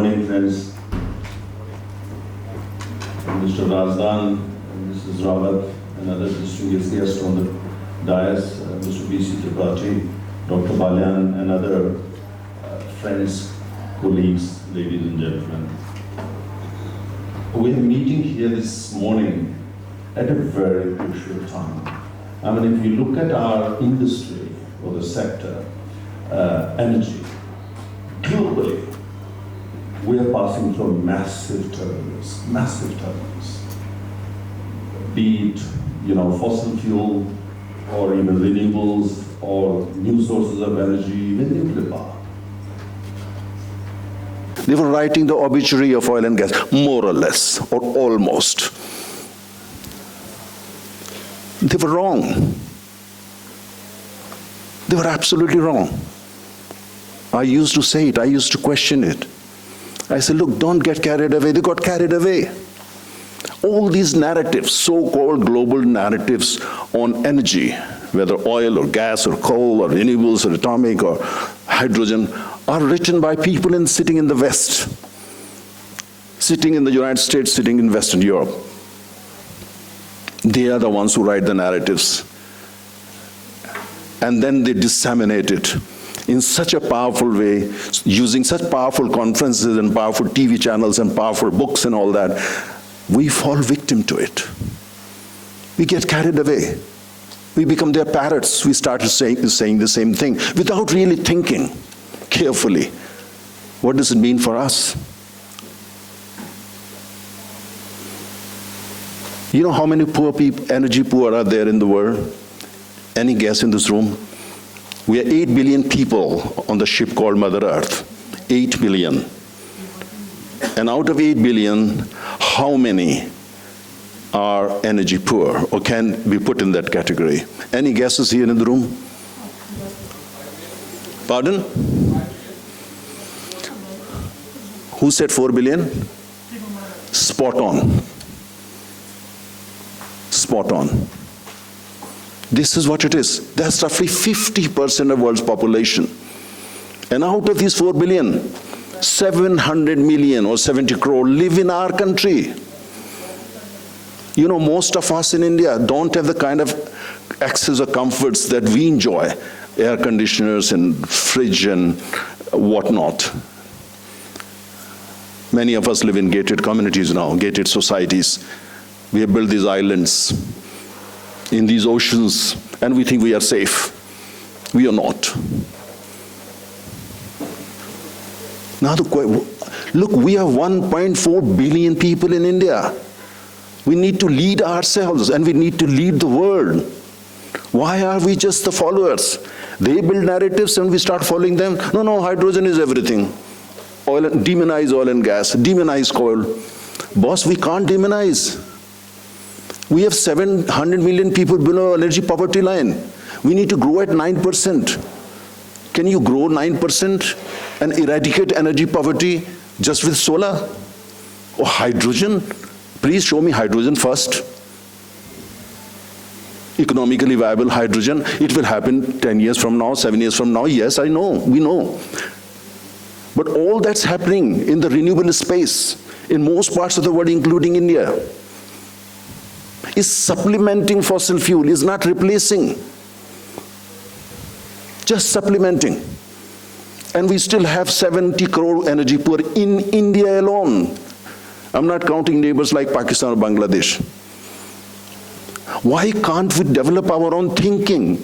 morning, friends. Mr. Razdan, Mrs. Rawat, and other distinguished guests on the dais, Mr. B.C. Tripathi, Dr. Balyan, and other friends, colleagues, ladies and gentlemen. We are meeting here this morning at a very crucial time. I mean, if you look at our industry or the sector, energy, globally, we are passing through massive turbulence, be it, fossil fuel, or even renewables, or new sources of energy, even nuclear power. They were writing the obituary of oil and gas, more or less, or almost. They were wrong. They were absolutely wrong. I used to say it, I used to question it. I said, look, don't get carried away. They got carried away. All these narratives, so-called global narratives on energy, whether oil or gas or coal or renewables or atomic or hydrogen, are written by people sitting in the West, sitting in the United States, sitting in Western Europe. They are the ones who write the narratives. And then they disseminate it in such a powerful way, using such powerful conferences and powerful TV channels and powerful books and all that. We fall victim to it. We get carried away. We become their parrots. We start saying the same thing without really thinking carefully. What does it mean for us? You know how many poor people, energy poor are there in the world? Any guess in this room? We are 8 billion people on the ship called Mother Earth. 8 billion. And out of 8 billion, how many are energy poor or can be put in that category? Any guesses here in the room? Pardon? Who said 4 billion? Spot on. Spot on. This is what it is. That's roughly 50% of the world's population. And out of these 4 billion, 700 million or 70 crore live in our country. You know, most of us in India don't have the kind of access or comforts that we enjoy. Air conditioners and fridge and whatnot. Many of us live in gated communities now, gated societies. We have built these islands in these oceans, and we think we are safe. We are not. Now, look, we have 1.4 billion people in India. We need to lead ourselves, and we need to lead the world. Why are we just the followers? They build narratives, and we start following them. No, hydrogen is everything. Demonize oil and gas, demonize coal. Boss, we can't demonize. We have 700 million people below energy poverty line. We need to grow at 9%. Can you grow 9% and eradicate energy poverty just with solar? Or hydrogen? Please show me hydrogen first. Economically viable hydrogen. It will happen 10 years from now, 7 years from now. Yes, I know, we know. But all that's happening in the renewable space, in most parts of the world, including India, is supplementing fossil fuel, is not replacing. Just supplementing. And we still have 70 crore energy poor in India alone. I'm not counting neighbors like Pakistan or Bangladesh. Why can't we develop our own thinking,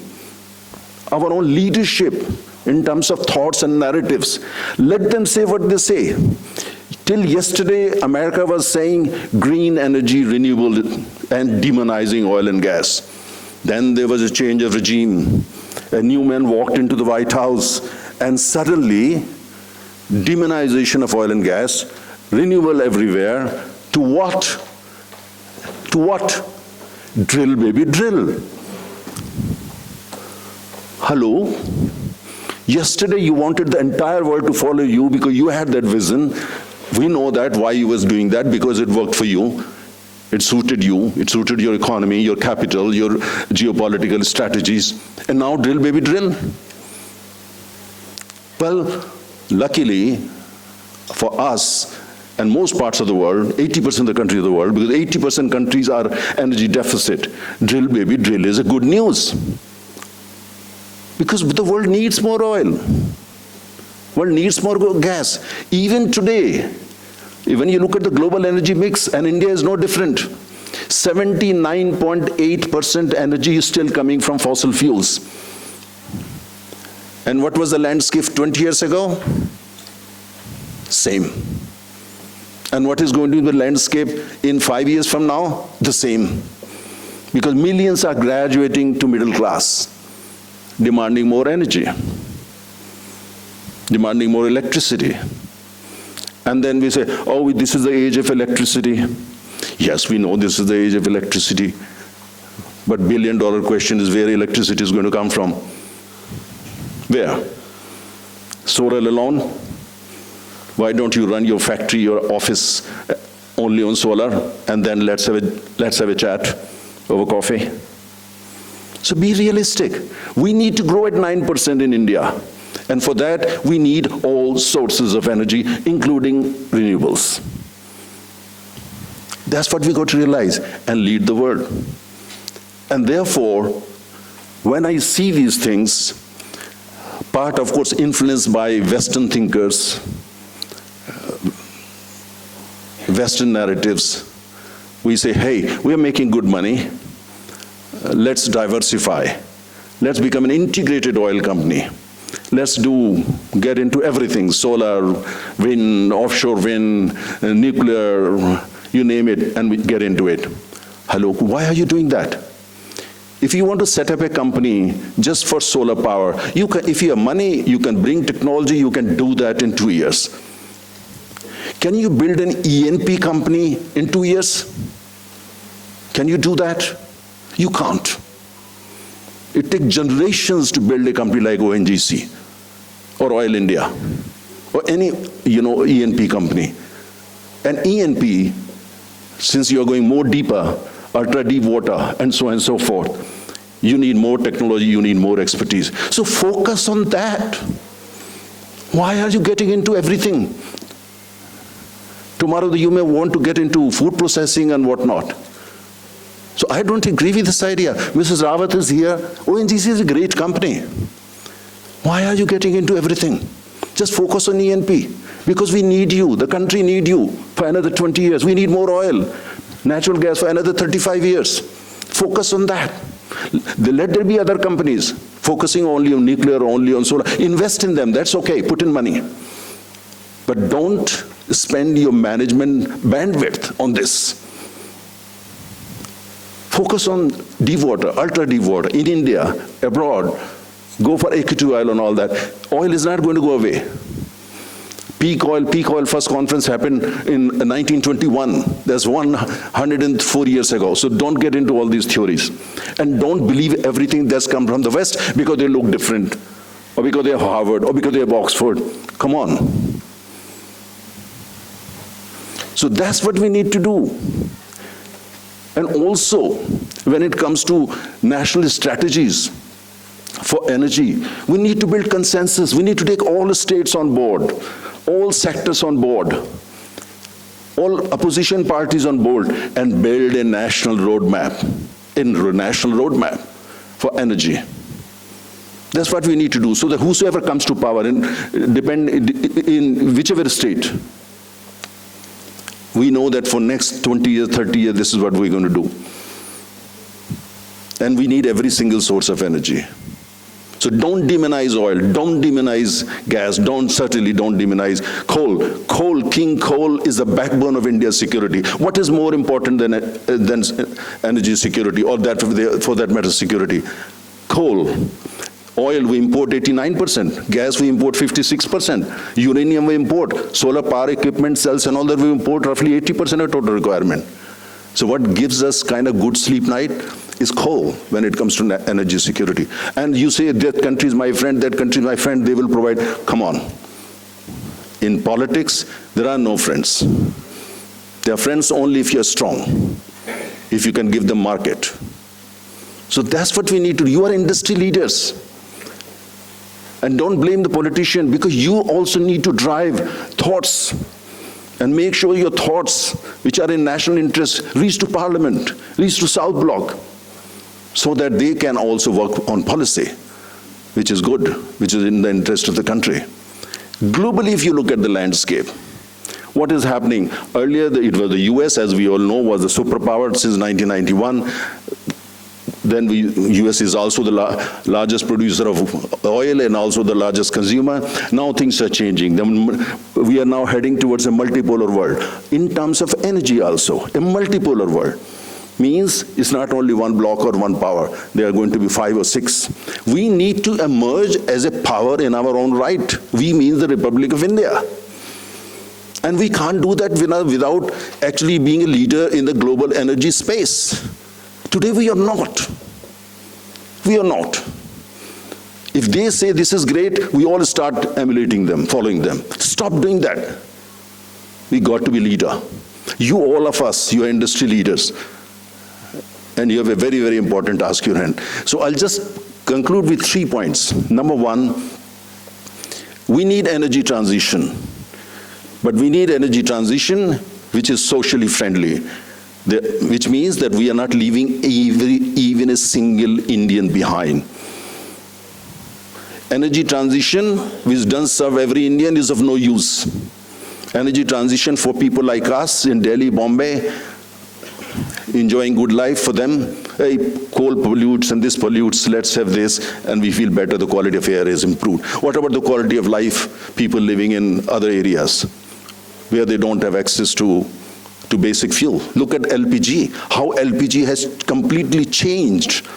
our own leadership in terms of thoughts and narratives? Let them say what they say. Till yesterday, America was saying green energy, renewable, and demonizing oil and gas. Then there was a change of regime. A new man walked into the White House, and suddenly, demonization of oil and gas, renewable everywhere, to what? To what? Drill, baby, drill. Hello? Yesterday you wanted the entire world to follow you because you had that vision. We know that, why you was doing that, because it worked for you. It suited you, it suited your economy, your capital, your geopolitical strategies. And now drill, baby, drill. Well, luckily, for us and most parts of the world, 80% of the countries of the world, because 80% countries are energy deficit. Drill, baby, drill is a good news. Because the world needs more oil. World needs more gas. Even today, when you look at the global energy mix, and India is no different, 79.8% energy is still coming from fossil fuels. And what was the landscape 20 years ago? Same. And what is going to be the landscape in 5 years from now? The same. Because millions are graduating to middle class, demanding more energy, demanding more electricity. And then we say, oh, this is the age of electricity. Yes, we know this is the age of electricity. But billion-dollar question is where electricity is going to come from. Where? Solar alone? Why don't you run your factory, your office only on solar, and then let's have a chat over coffee? So be realistic. We need to grow at 9% in India. And for that, we need all sources of energy, including renewables. That's what we got to realize and lead the world. And therefore, when I see these things, part, of course, influenced by Western thinkers, Western narratives, we say, hey, we are making good money. Let's diversify. Let's become an integrated oil company. Let's get into everything, solar, wind, offshore wind, nuclear, you name it, and we get into it. Hello, why are you doing that? If you want to set up a company just for solar power, if you have money, you can bring technology, you can do that in 2 years. Can you build an E&P company in 2 years? Can you do that? You can't. It takes generations to build a company like ONGC or Oil India or any E&P company. And E&P, since you are going more deeper, ultra deep water, and so on and so forth, you need more technology, you need more expertise. So focus on that. Why are you getting into everything? Tomorrow you may want to get into food processing and whatnot. So I don't agree with this idea. Mrs. Rawat is here. ONGC is a great company. Why are you getting into everything? Just focus on E&P. Because we need you. The country needs you for another 20 years. We need more oil, natural gas for another 35 years. Focus on that. Let there be other companies focusing only on nuclear, only on solar. Invest in them. That's okay. Put in money. But don't spend your management bandwidth on this. Focus on deep water, ultra deep water, in India, abroad. Go for AQ2 oil and all that. Oil is not going to go away. Peak oil first conference happened in 1921. That's 104 years ago. So don't get into all these theories. And don't believe everything that's come from the West because they look different, or because they have Harvard, or because they have Oxford. Come on. So that's what we need to do. And also, when it comes to national strategies for energy, we need to build consensus. We need to take all the states on board, all sectors on board, all opposition parties on board, and build a national roadmap, for energy. That's what we need to do, so that whosoever comes to power, in whichever state, we know that for next 20 years, 30 years, this is what we're going to do. And we need every single source of energy. So don't demonize oil, don't demonize gas, certainly don't demonize coal. King coal is the backbone of India's security. What is more important than energy security, or for that matter, security? Coal. Oil, we import 89%. Gas, we import 56%. Uranium, we import. Solar power equipment, cells and all that, we import roughly 80% of total requirement. So what gives us kind of good sleep night is coal when it comes to energy security. And you say that country is my friend, that country is my friend, they will provide. Come on. In politics, there are no friends. They are friends only if you are strong, if you can give them market. So that's what we need to do. You are industry leaders. And don't blame the politician, because you also need to drive thoughts and make sure your thoughts, which are in national interest, reach to Parliament, reach to South Bloc, so that they can also work on policy, which is good, which is in the interest of the country. Globally, if you look at the landscape, what is happening? Earlier, it was the US, as we all know, was the superpower since 1991. Then US is also the largest producer of oil and also the largest consumer. Now things are changing. We are now heading towards a multipolar world. In terms of energy also, a multipolar world means it's not only one block or one power. There are going to be 5 or 6. We need to emerge as a power in our own right. We mean the Republic of India. And we can't do that without actually being a leader in the global energy space. Today we are not. We are not. If they say this is great, we all start emulating them, following them. Stop doing that. We got to be leader. You, all of us, you are industry leaders. And you have a very, very important task in your hand. So I'll just conclude with 3 points. Number 1, we need energy transition. But we need energy transition which is socially friendly. Which means that we are not leaving even a single Indian behind. Energy transition which doesn't serve every Indian is of no use. Energy transition for people like us in Delhi, Bombay, enjoying good life for them. Hey, coal pollutes and this pollutes, let's have this, and we feel better, the quality of air is improved. What about the quality of life, people living in other areas where they don't have access to basic fuel? Look at LPG, how LPG has completely changed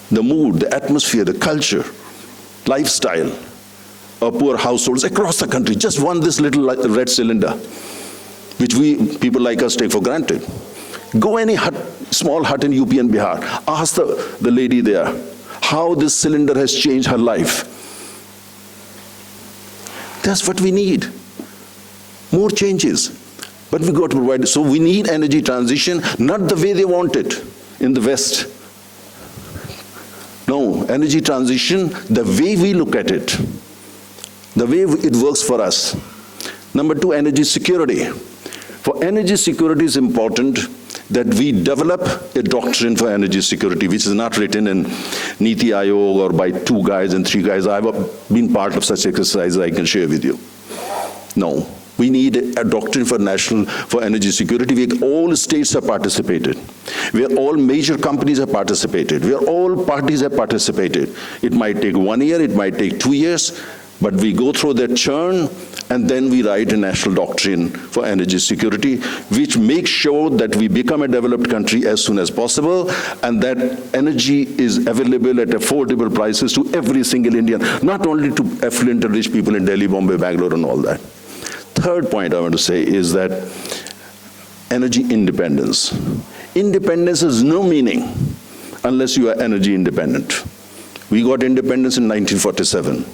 the mood, the atmosphere, the culture, lifestyle of poor households across the country. Just this little red cylinder, which people like us take for granted. Go any small hut in UP and Bihar, ask the lady there how this cylinder has changed her life. That's what we need. More changes. But we got to provide it. So we need energy transition, not the way they want it in the West. No, energy transition, the way we look at it, the way it works for us. Number 2, energy security. For energy security is important that we develop a doctrine for energy security, which is not written in Niti Aayog or by 2 guys and 3 guys. I've been part of such exercises I can share with you. No. We need a doctrine for energy security where all states have participated, where all major companies have participated, where all parties have participated. It might take 1 year, it might take 2 years, but we go through that churn and then we write a national doctrine for energy security, which makes sure that we become a developed country as soon as possible and that energy is available at affordable prices to every single Indian, not only to affluent and rich people in Delhi, Bombay, Bangalore and all that. Third point I want to say is that energy independence. Independence has no meaning unless you are energy independent. We got independence in 1947.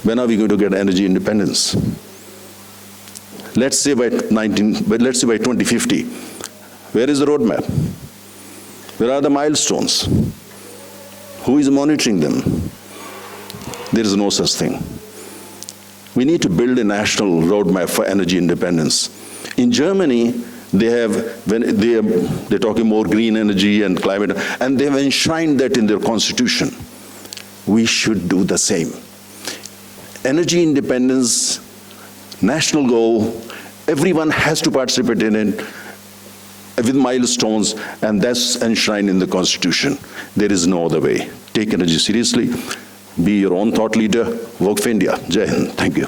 When are we going to get energy independence? Let's say by 2050. Where is the roadmap? Where are the milestones? Who is monitoring them? There is no such thing. We need to build a national roadmap for energy independence. In Germany, they're talking more green energy and climate, and they've enshrined that in their constitution. We should do the same. Energy independence, national goal, everyone has to participate in it with milestones, and that's enshrined in the constitution. There is no other way. Take energy seriously. Be your own thought leader. Work for India. Jai Hind. Thank you.